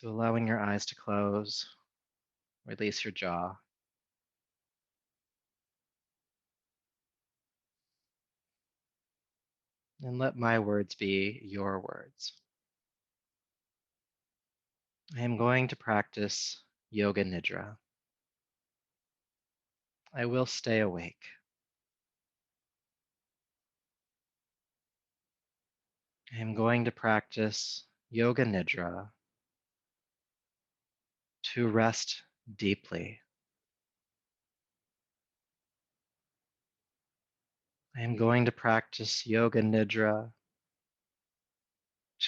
So allowing your eyes to close, release your jaw. And let my words be your words. I am going to practice Yoga Nidra. I will stay awake. I am going to practice Yoga Nidra to rest deeply. I am going to practice Yoga Nidra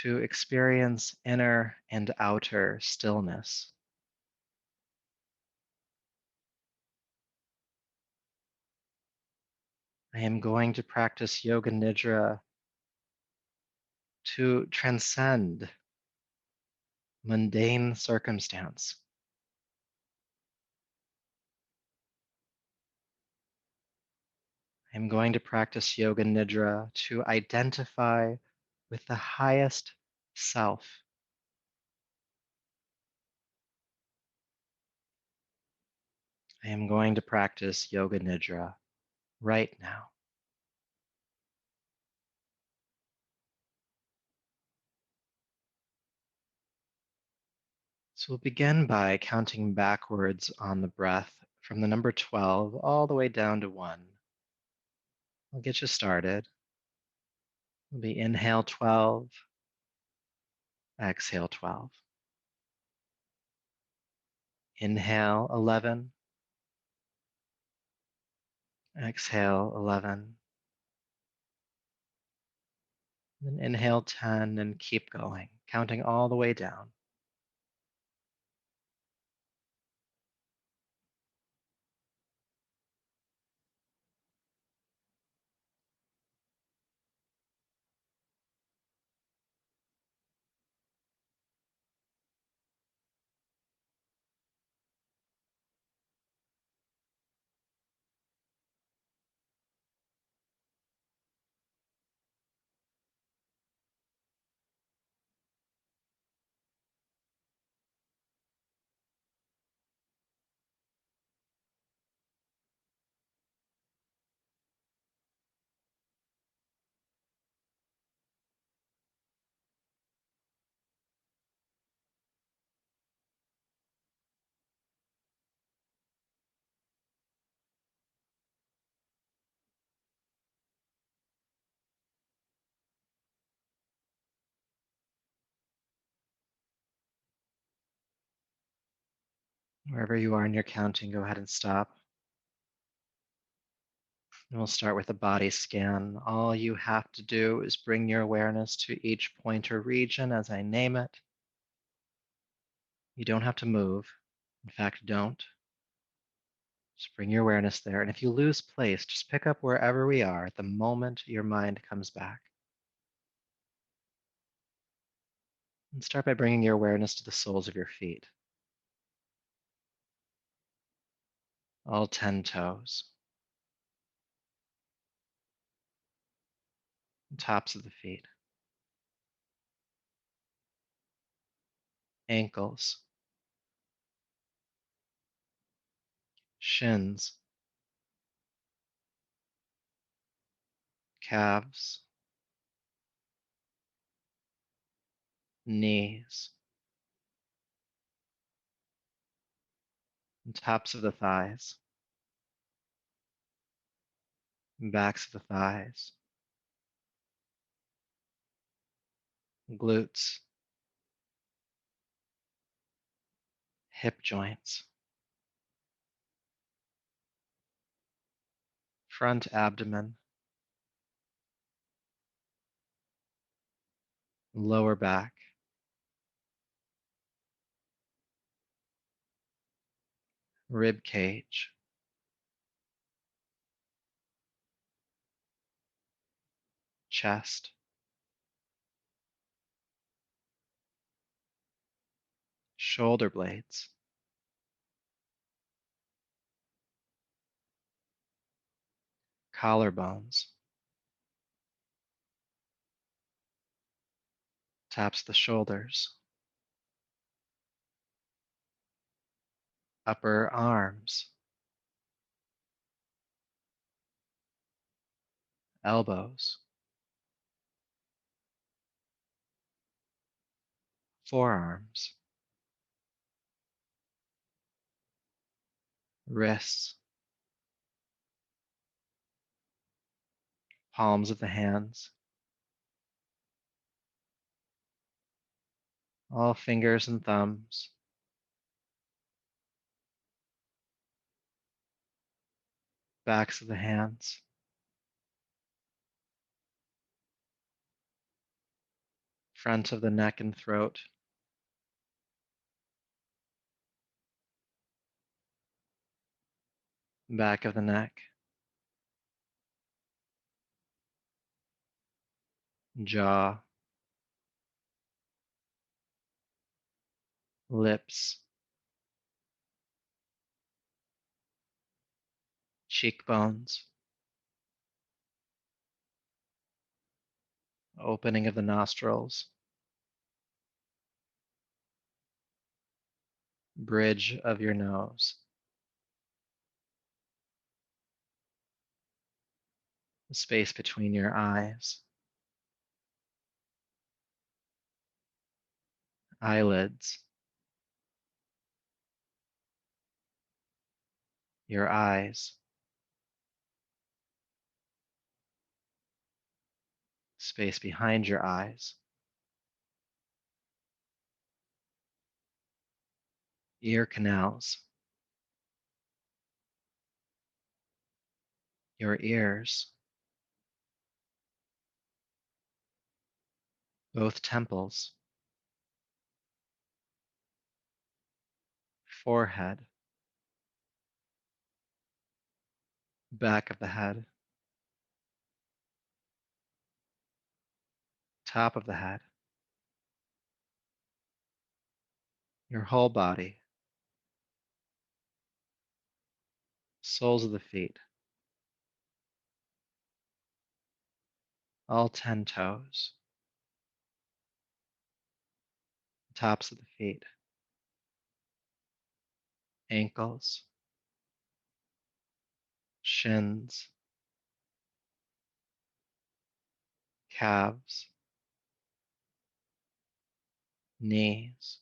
to experience inner and outer stillness. I am going to practice Yoga Nidra to transcend mundane circumstance. I'm going to practice Yoga Nidra to identify with the highest self. I am going to practice Yoga Nidra right now. So we'll begin by counting backwards on the breath from the number 12 all the way down to 1. I'll get you started. We'll be inhale 12, exhale 12. Inhale 11, exhale 11. Then inhale 10 and keep going, counting all the way down. Wherever you are in your counting, go ahead and stop. And we'll start with a body scan. All you have to do is bring your awareness to each point or region as I name it. You don't have to move. In fact, don't. Just bring your awareness there. And if you lose place, just pick up wherever we are at the moment your mind comes back. And start by bringing your awareness to the soles of your feet. All 10 toes. Tops of the feet. Ankles. Shins. Calves. Knees. And tops of the thighs. Backs of the thighs. Glutes. Hip joints. Front abdomen. Lower back. Rib cage. Chest. Shoulder blades. Collarbones. Taps the shoulders. upper arms, elbows, forearms, wrists, palms of the hands, all fingers and thumbs, backs of the hands, front of the neck and throat, back of the neck, jaw, lips, cheekbones, opening of the nostrils, bridge of your nose, the space between your eyes, eyelids, your eyes, space behind your eyes, ear canals, your ears, both temples, forehead, back of the head, top of the head, your whole body, soles of the feet, all 10 toes, tops of the feet, ankles, shins, calves, knees,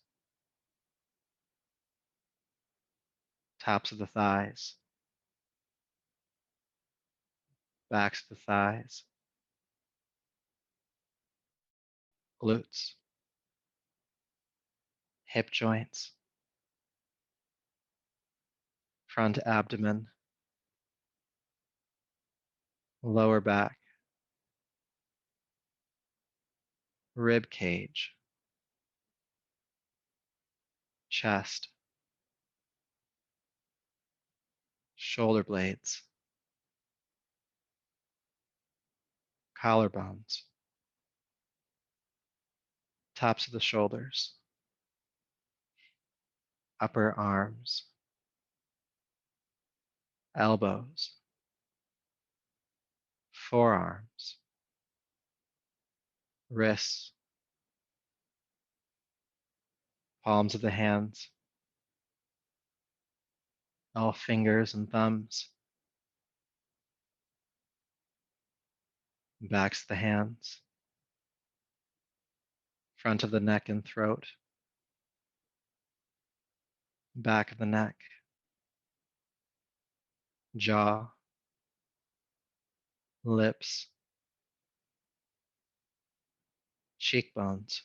tops of the thighs, backs of the thighs, glutes, hip joints, front abdomen, lower back, rib cage, chest, shoulder blades, collarbones, tops of the shoulders, upper arms, elbows, forearms, wrists, palms of the hands, all fingers and thumbs, backs of the hands, front of the neck and throat, back of the neck, jaw, lips, cheekbones,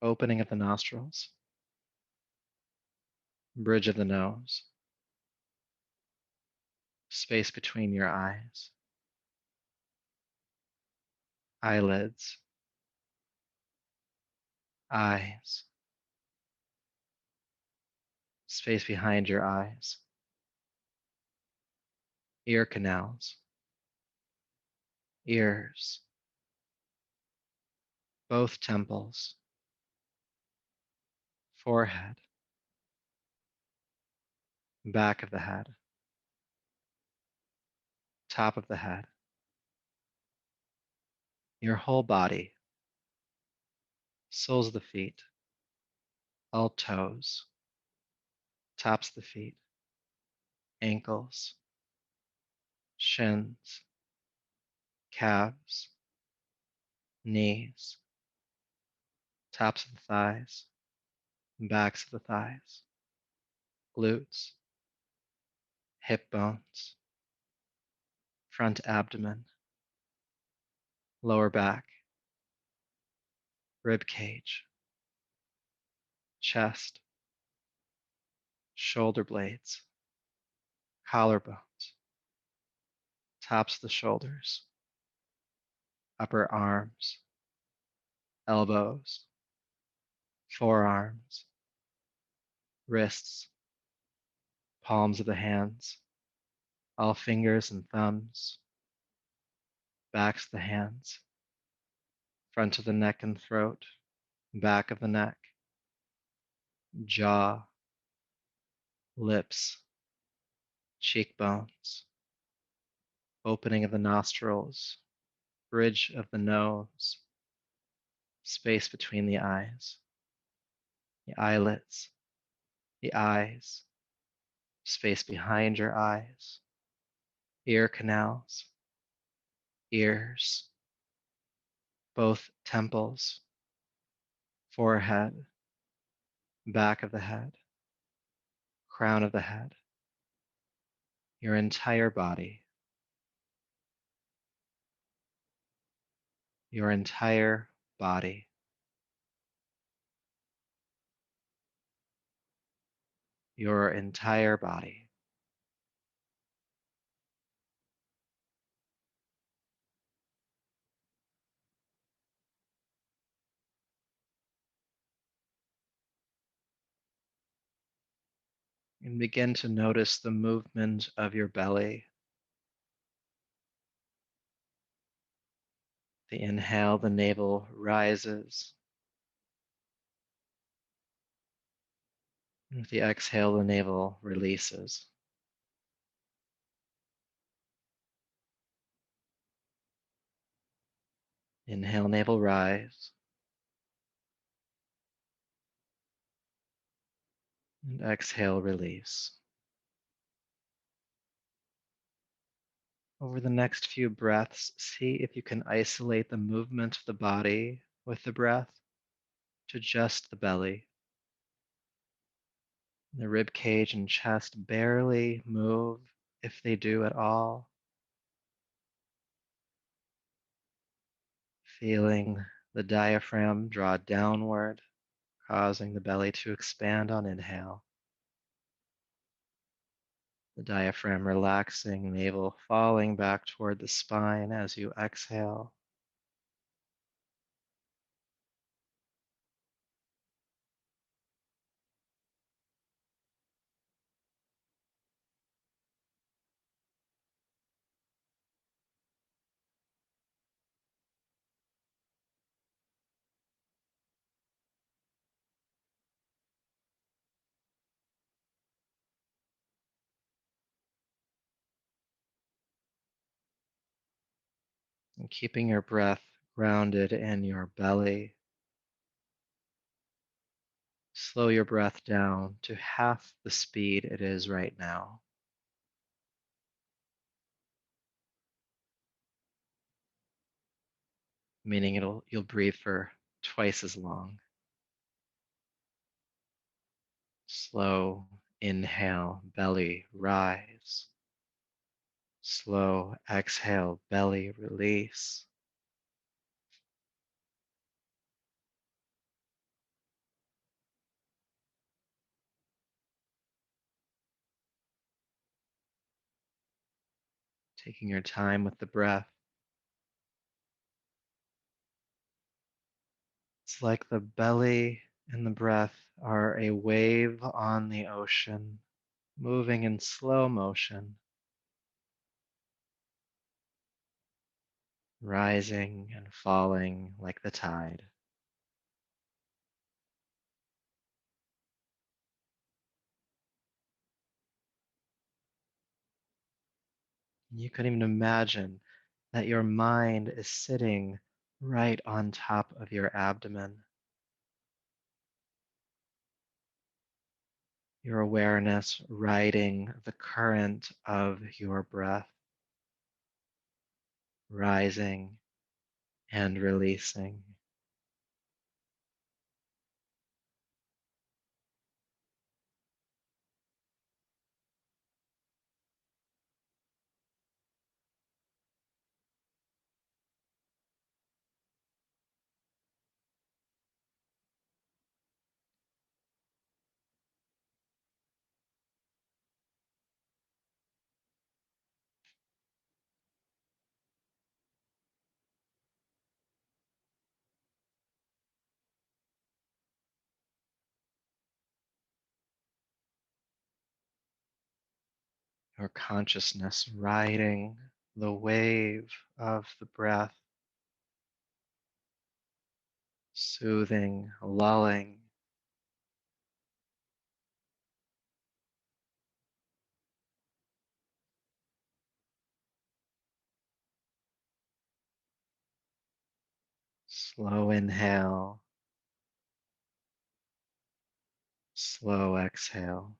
opening of the nostrils, bridge of the nose, space between your eyes, eyelids, eyes, space behind your eyes, ear canals, ears, both temples, forehead, back of the head, top of the head, your whole body, soles of the feet, all toes, tops of the feet, ankles, shins, calves, knees, tops of the thighs, backs of the thighs, glutes, hip bones, front abdomen, lower back, rib cage, chest, shoulder blades, collarbones, tops of the shoulders, upper arms, elbows, forearms, wrists, palms of the hands, all fingers and thumbs, backs of the hands, front of the neck and throat, back of the neck, jaw, lips, cheekbones, opening of the nostrils, bridge of the nose, space between the eyes, the eyelids, the eyes, space behind your eyes, ear canals, ears, both temples, forehead, back of the head, crown of the head, your entire body, your entire body, your entire body. And begin to notice the movement of your belly. The inhale, the navel rises. And with the exhale, the navel releases. Inhale, navel rise. And exhale, release. Over the next few breaths, see if you can isolate the movement of the body with the breath to just the belly. The rib cage and chest barely move, if they do at all. Feeling the diaphragm draw downward, causing the belly to expand on inhale. The diaphragm relaxing, navel falling back toward the spine as you exhale. And keeping your breath grounded in your belly, slow your breath down to half the speed it is right now. Meaning you'll breathe for twice as long. Slow inhale, belly rise. Slow exhale, belly release. Taking your time with the breath. It's like the belly and the breath are a wave on the ocean, moving in slow motion, rising and falling like the tide. You can even imagine that your mind is sitting right on top of your abdomen. your awareness riding the current of your breath, rising and releasing. Your consciousness riding the wave of the breath, soothing, lulling, slow inhale, slow exhale.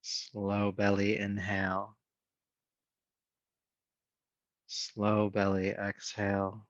Slow belly inhale, slow belly exhale.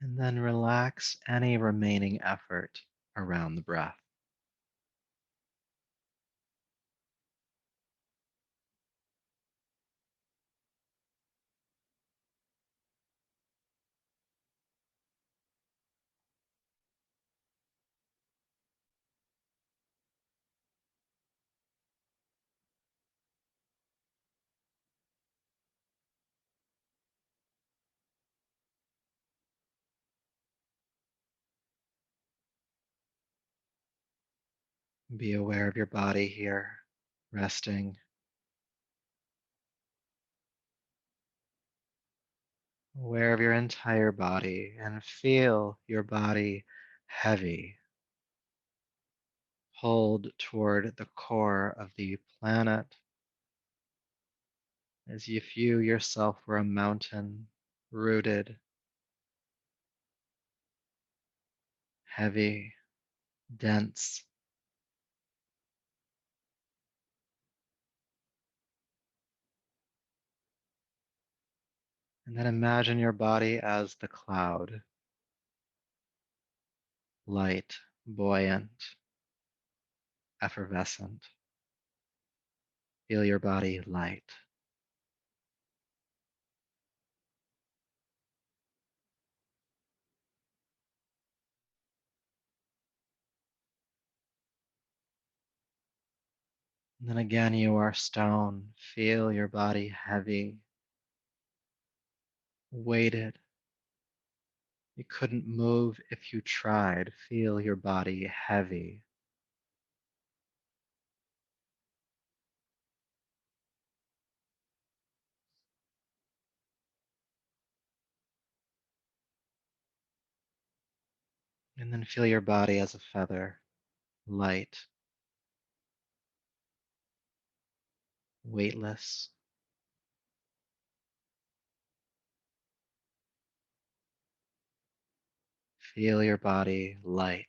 And then relax any remaining effort around the breath. Be aware of your body here, resting, aware of your entire body, and feel your body heavy, pulled toward the core of the planet as if you yourself were a mountain, rooted, heavy, dense. And then imagine your body as the cloud, light, buoyant, effervescent. Feel your body light. And then again, you are stone. Feel your body heavy, weighted. You couldn't move if you tried. Feel your body heavy. And then feel your body as a feather, light, weightless. Feel your body light.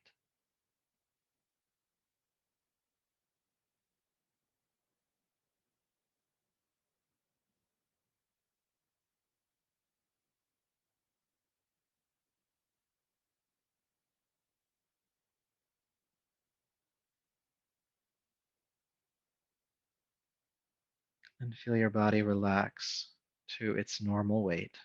And feel your body relax to its normal weight.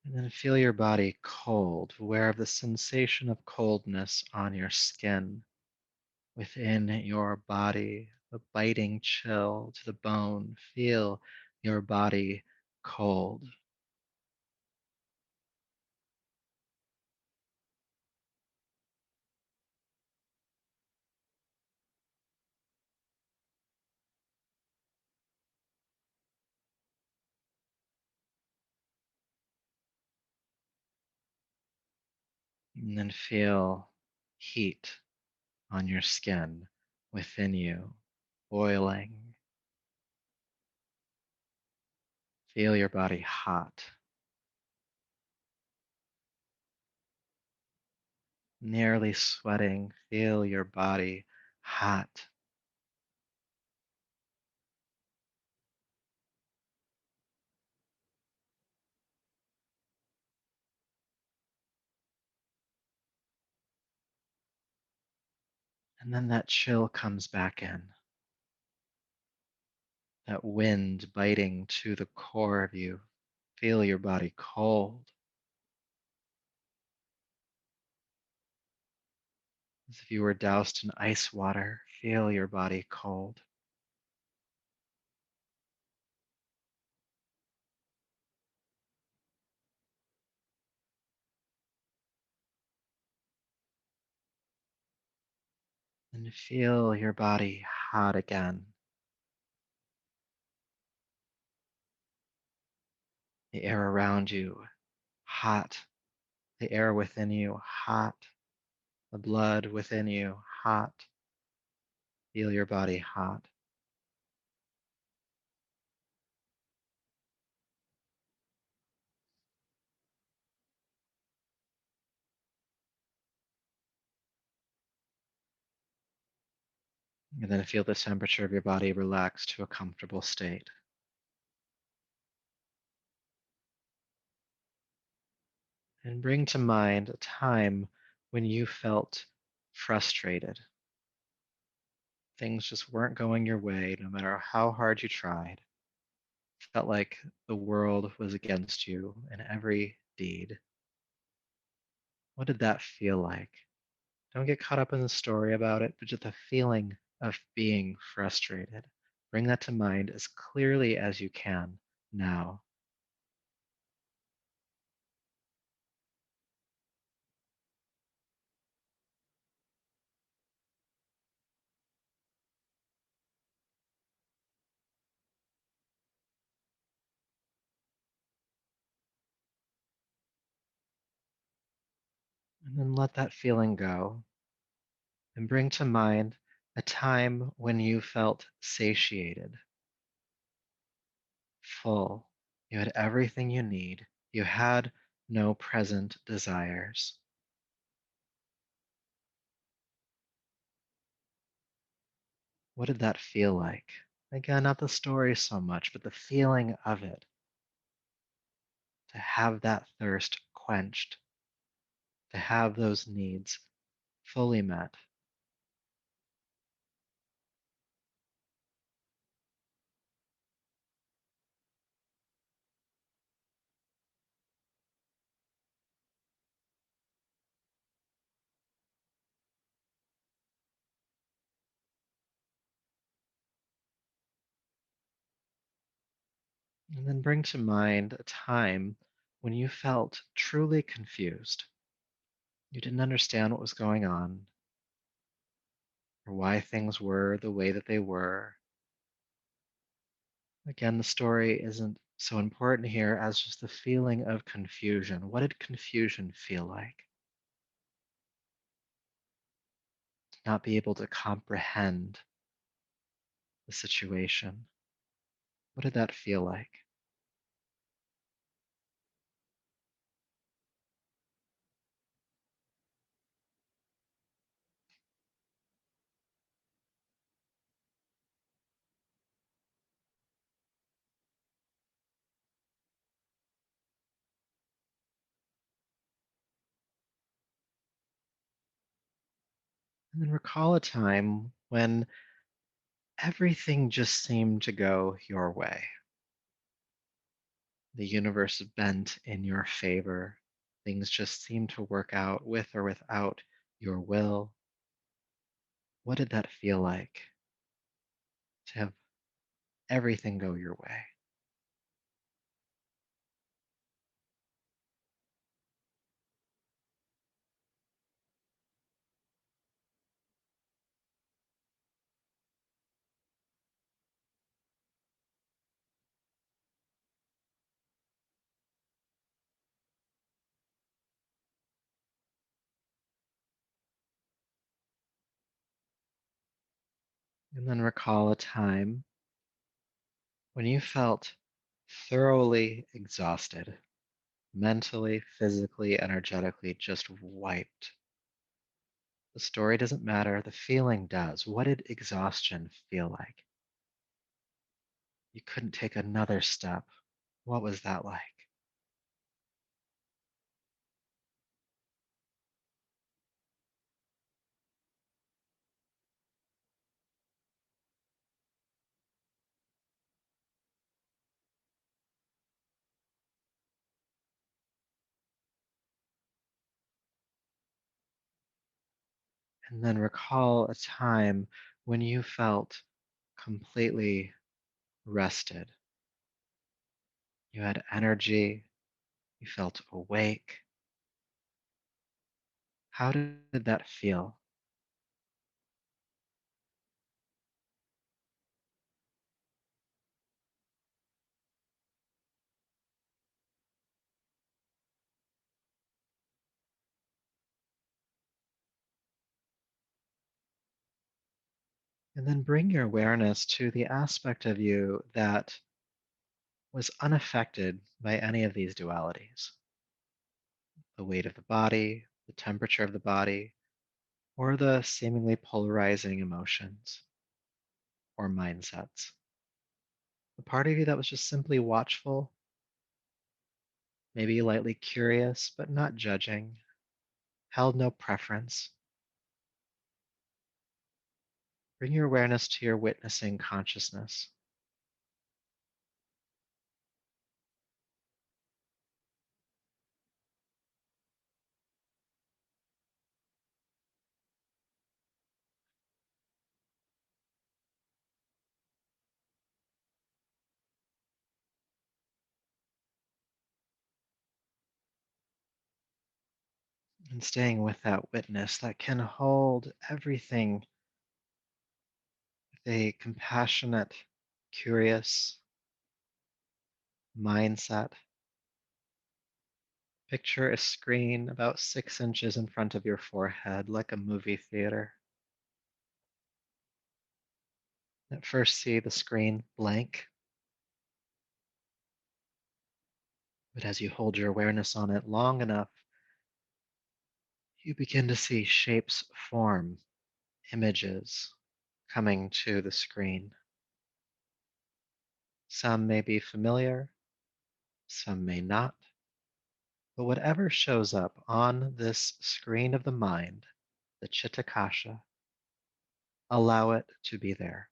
And then feel your body cold, aware of the sensation of coldness on your skin, within your body, the biting chill to the bone. Feel your body cold. And then feel heat on your skin within you, boiling. Feel your body hot, nearly sweating. Feel your body hot. And then that chill comes back in, that wind biting to the core of you. Feel your body cold, as if you were doused in ice water. Feel your body cold. And feel your body hot again. The air around you, hot. The air within you, hot. The blood within you, hot. Feel your body hot. And then feel the temperature of your body relax to a comfortable state. And bring to mind a time when you felt frustrated. Things just weren't going your way, no matter how hard you tried. Felt like the world was against you in every deed. What did that feel like? Don't get caught up in the story about it, but just the feeling of being frustrated. Bring that to mind as clearly as you can now. And then let that feeling go and bring to mind a time when you felt satiated, full. You had everything you need. You had no present desires. What did that feel like? Again, not the story so much, but the feeling of it, to have that thirst quenched, to have those needs fully met. And then bring to mind a time when you felt truly confused. You didn't understand what was going on or why things were the way that they were. Again, the story isn't so important here as just the feeling of confusion. What did confusion feel like? Not be able to comprehend the situation. What did that feel like? And then recall a time when everything just seemed to go your way. The universe bent in your favor. Things just seemed to work out with or without your will. What did that feel like to have everything go your way? And then recall a time when you felt thoroughly exhausted, mentally, physically, energetically, just wiped. The story doesn't matter, the feeling does. What did exhaustion feel like? You couldn't take another step. What was that like? And then recall a time when you felt completely rested. You had energy, you felt awake. How did that feel? And then bring your awareness to the aspect of you that was unaffected by any of these dualities: the weight of the body, the temperature of the body, or the seemingly polarizing emotions or mindsets. The part of you that was just simply watchful, maybe lightly curious, but not judging, held no preference. Bring your awareness to your witnessing consciousness and staying with that witness that can hold everything with a compassionate, curious mindset. Picture a screen about 6 inches in front of your forehead, like a movie theater. At first, see the screen blank, but as you hold your awareness on it long enough, you begin to see shapes form, images coming to the screen. Some may be familiar, some may not, but whatever shows up on this screen of the mind, the Chitakasha, allow it to be there.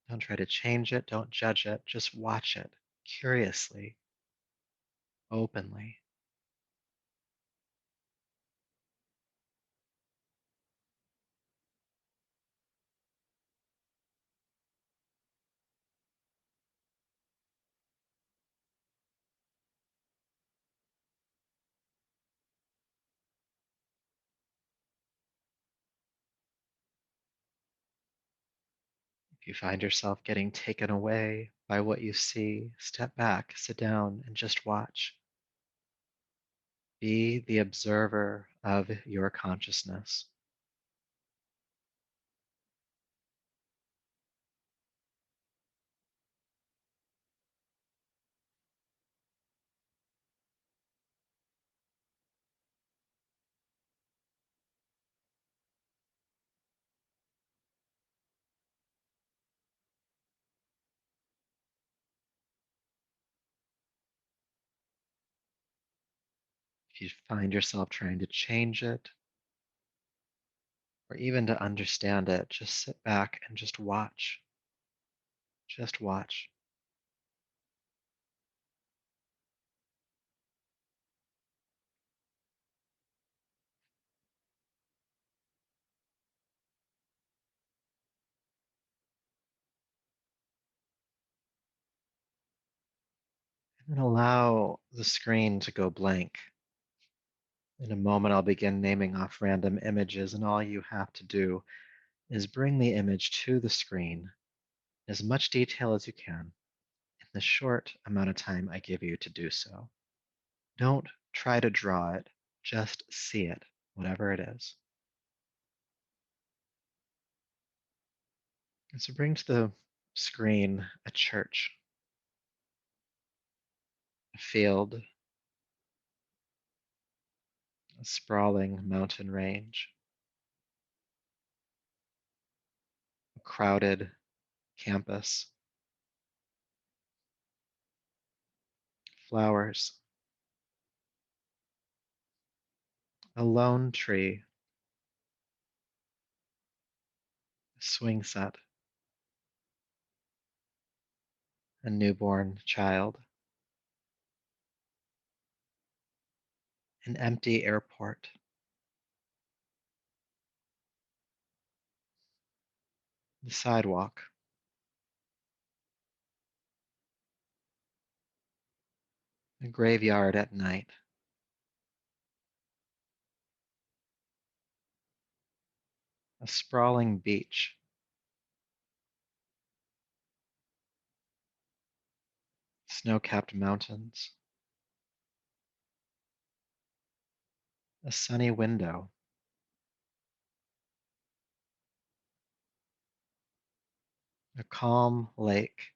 Don't try to change it, don't judge it, just watch it curiously, openly. If you find yourself getting taken away by what you see, step back, sit down, and just watch. Be the observer of your consciousness. If you find yourself trying to change it, or even to understand it, just sit back and just watch. Just watch. And allow the screen to go blank. In a moment, I'll begin naming off random images, and all you have to do is bring the image to the screen in as much detail as you can in the short amount of time I give you to do so. Don't try to draw it, just see it, whatever it is. And so bring to the screen a church, a field, a sprawling mountain range, a crowded campus, flowers, a lone tree, a swing set, a newborn child, an empty airport, the sidewalk, a graveyard at night, a sprawling beach, snow-capped mountains, a sunny window, a calm lake,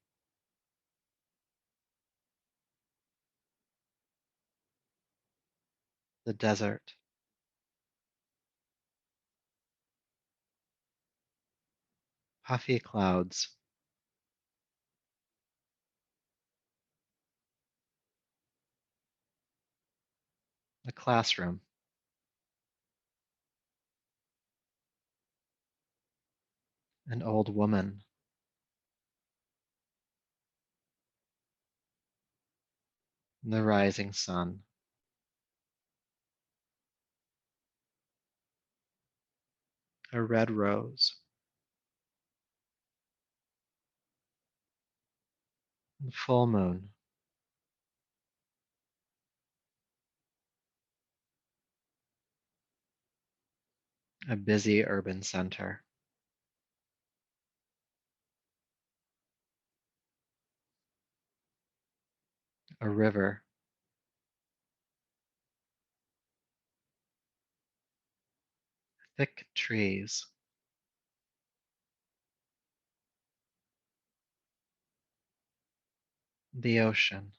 the desert, puffy clouds, a classroom, an old woman, the rising sun, a red rose, the full moon, a busy urban center, a river, thick trees, the ocean.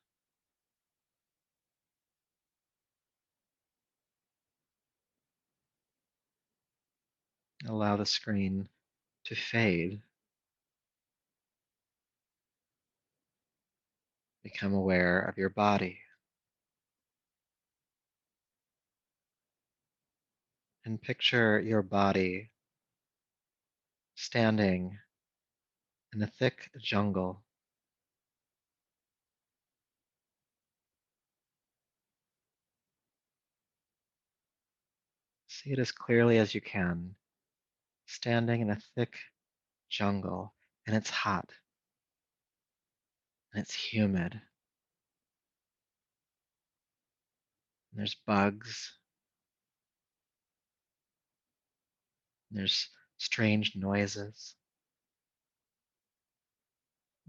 Allow the screen to fade Become aware of your body and picture your body standing in a thick jungle. See it as clearly as you can, standing in a thick jungle, and it's hot and it's humid. And there's bugs, and there's strange noises.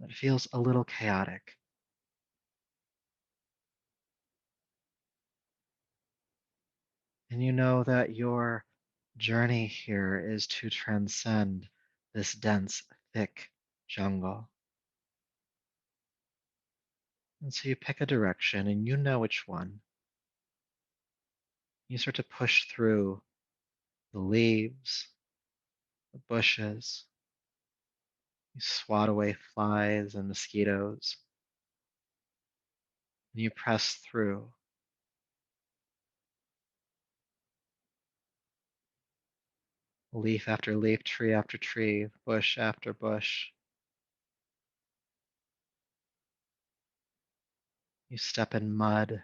It feels a little chaotic. And you know that your journey here is to transcend this dense, thick jungle. And so you pick a direction and you know which one. You start to push through the leaves, the bushes. You swat away flies and mosquitoes. And you press through, leaf after leaf, tree after tree, bush after bush. You step in mud.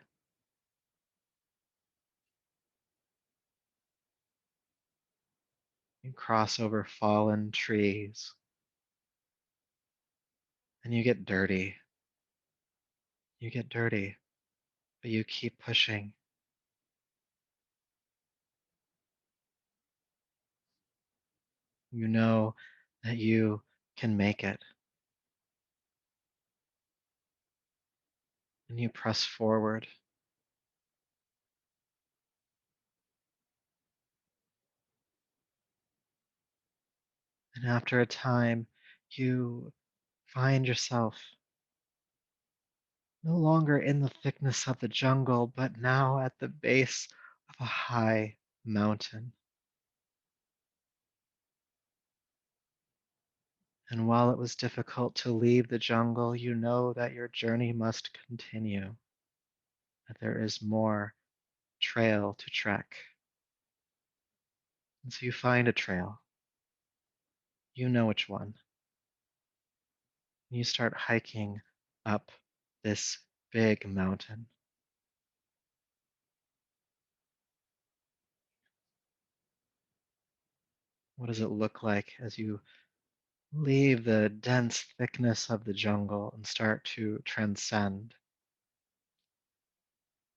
You cross over fallen trees. And you get dirty. You get dirty, but you keep pushing. You know that you can make it. And you press forward. And after a time, you find yourself no longer in the thickness of the jungle, but now at the base of a high mountain. And while it was difficult to leave the jungle, you know that your journey must continue, that there is more trail to trek. And so you find a trail. You know which one. And you start hiking up this big mountain. What does it look like as you leave the dense thickness of the jungle and start to transcend,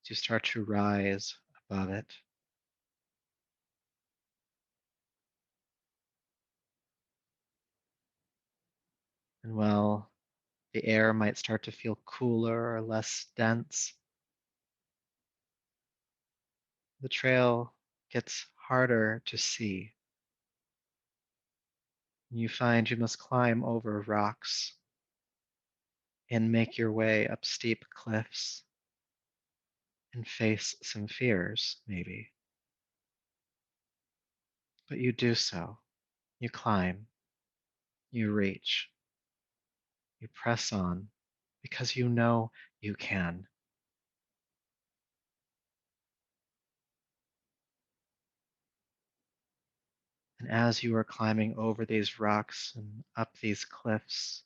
as you start to rise above it? And while the air might start to feel cooler or less dense, the trail gets harder to see. You find you must climb over rocks and make your way up steep cliffs and face some fears, maybe. But you do so. You climb, you reach, you press on because you know you can. And as you are climbing over these rocks and up these cliffs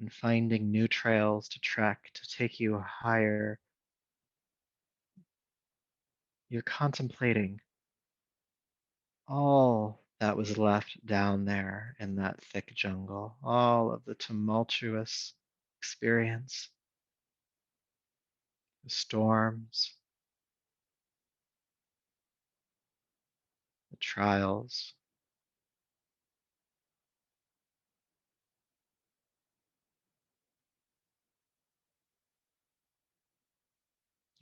and finding new trails to trek to take you higher, you're contemplating all that was left down there in that thick jungle, all of the tumultuous experience, the storms, the trials.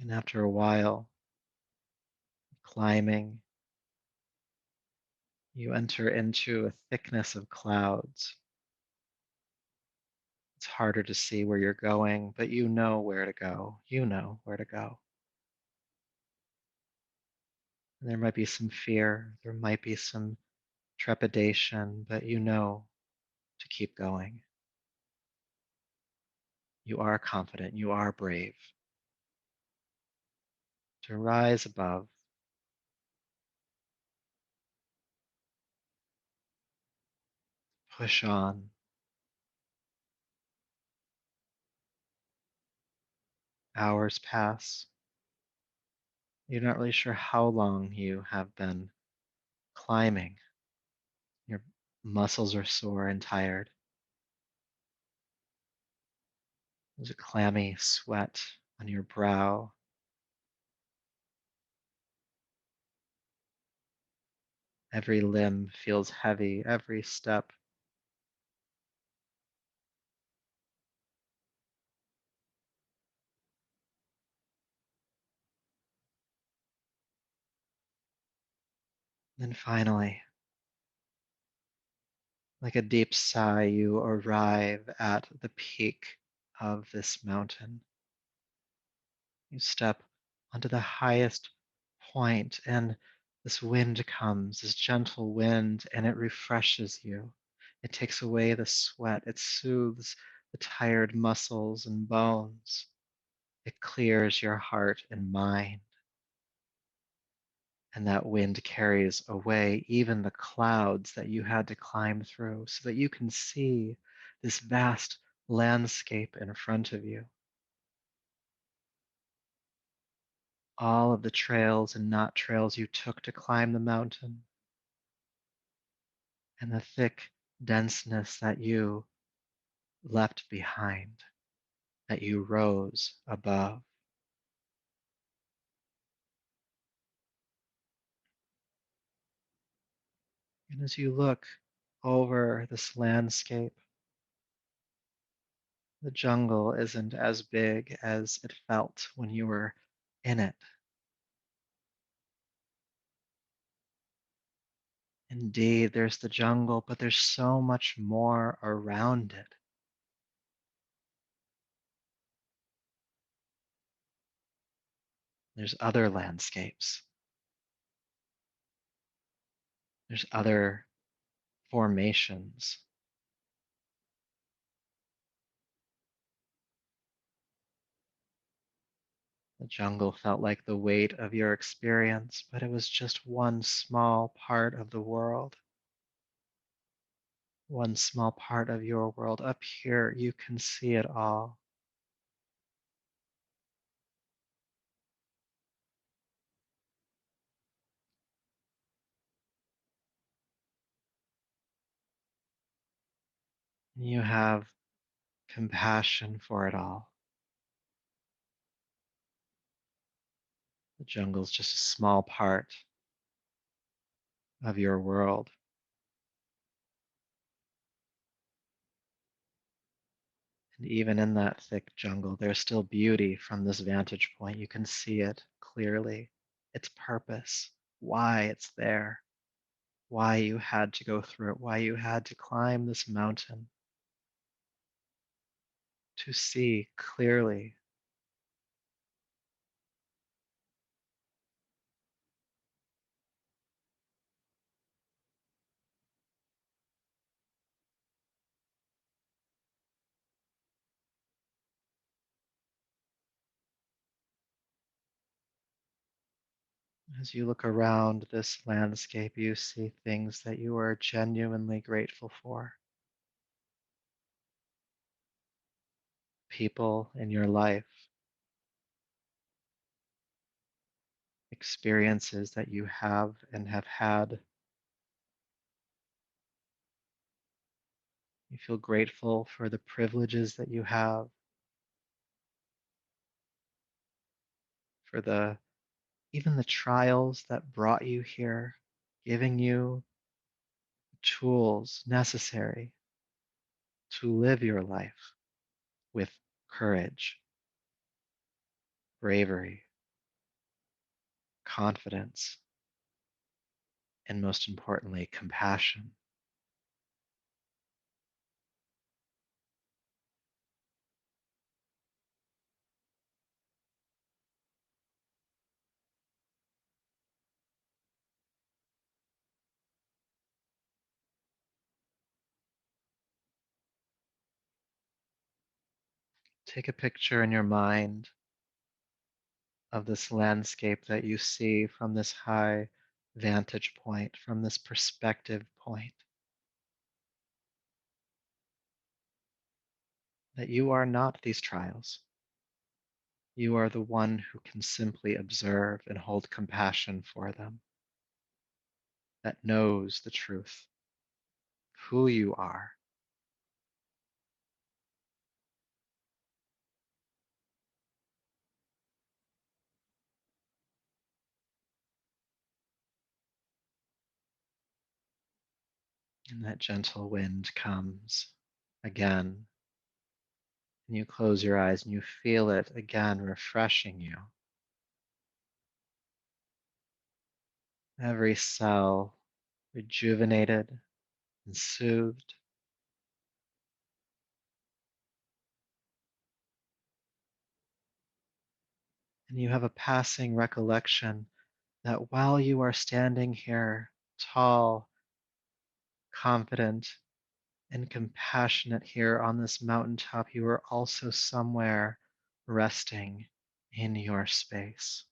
And after a while, climbing, you enter into a thickness of clouds. It's harder to see where you're going, but you know where to go. You know where to go. And there might be some fear, there might be some trepidation, but you know to keep going. You are confident. You are brave to rise above, push on. Hours pass. You're not really sure how long you have been climbing. Your muscles are sore and tired. There's a clammy sweat on your brow. Every limb feels heavy, every step. Then finally, like a deep sigh, you arrive at the peak of this mountain. You step onto the highest point, and this wind comes, this gentle wind, and it refreshes you. It takes away the sweat, it soothes the tired muscles and bones. It clears your heart and mind. And that wind carries away even the clouds that you had to climb through so that you can see this vast landscape in front of you. All of the trails and not trails you took to climb the mountain, and the thick denseness that you left behind, that you rose above. And as you look over this landscape, the jungle isn't as big as it felt when you were in it. Indeed, there's the jungle, but there's so much more around it. There's other landscapes, there's other formations. The jungle felt like the weight of your experience, but it was just one small part of the world, one small part of your world. Up here, you can see it all. You have compassion for it all. The jungle's just a small part of your world. And even in that thick jungle, there's still beauty from this vantage point. You can see it clearly, its purpose, why it's there, why you had to go through it, why you had to climb this mountain to see clearly. As you look around this landscape, you see things that you are genuinely grateful for. People in your life, experiences that you have and have had. You feel grateful for the privileges that you have, for the even the trials that brought you here, giving you tools necessary to live your life with courage, bravery, confidence, and most importantly, compassion. take a picture in your mind of this landscape that you see from this high vantage point, from this perspective point, that you are not these trials. You are the one who can simply observe and hold compassion for them, that knows the truth, who you are. And that gentle wind comes again, and you close your eyes and you feel it again refreshing you. Every cell rejuvenated and soothed. And you have a passing recollection that while you are standing here, tall, confident, and compassionate here on this mountaintop, you are also somewhere resting in your space.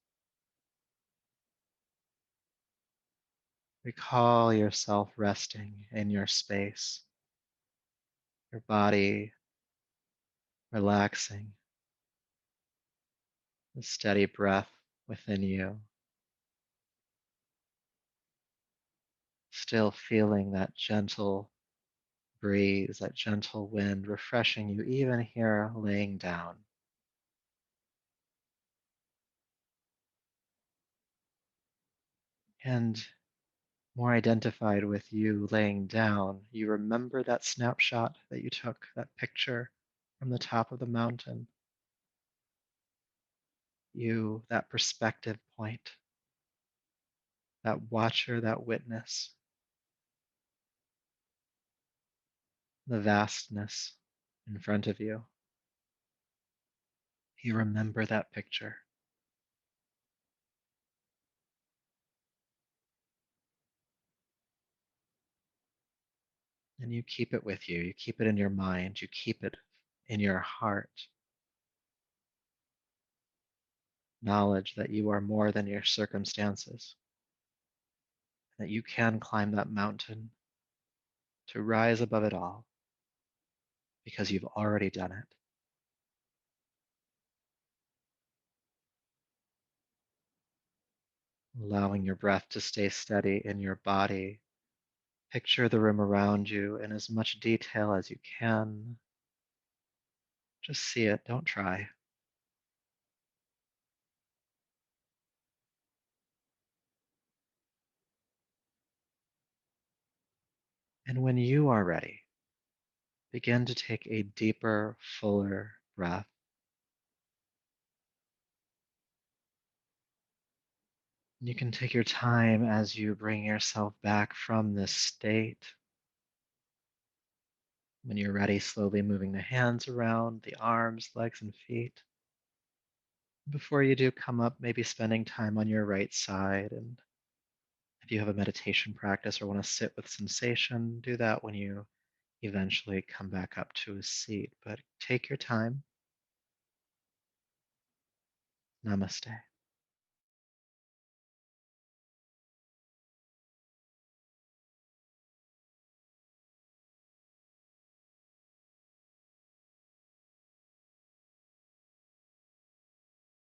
Recall yourself resting in your space, your body relaxing, the steady breath within you, still feeling that gentle breeze, that gentle wind refreshing you, even here laying down. And more identified with you laying down, you remember that snapshot that you took, that picture from the top of the mountain. You, that perspective point, that watcher, that witness, the vastness in front of you. You remember that picture. And you keep it with you. You keep it in your mind. You keep it in your heart. Knowledge that you are more than your circumstances, that you can climb that mountain to rise above it all because you've already done it. Allowing your breath to stay steady in your body. Picture the room around you in as much detail as you can. Just see it, don't try. And when you are ready, begin to take a deeper, fuller breath. You can take your time as you bring yourself back from this state. When you're ready, slowly moving the hands around, the arms, legs, and feet. Before you do come up, maybe spending time on your right side. And if you have a meditation practice or want to sit with sensation, do that when you eventually come back up to a seat. But take your time. Namaste.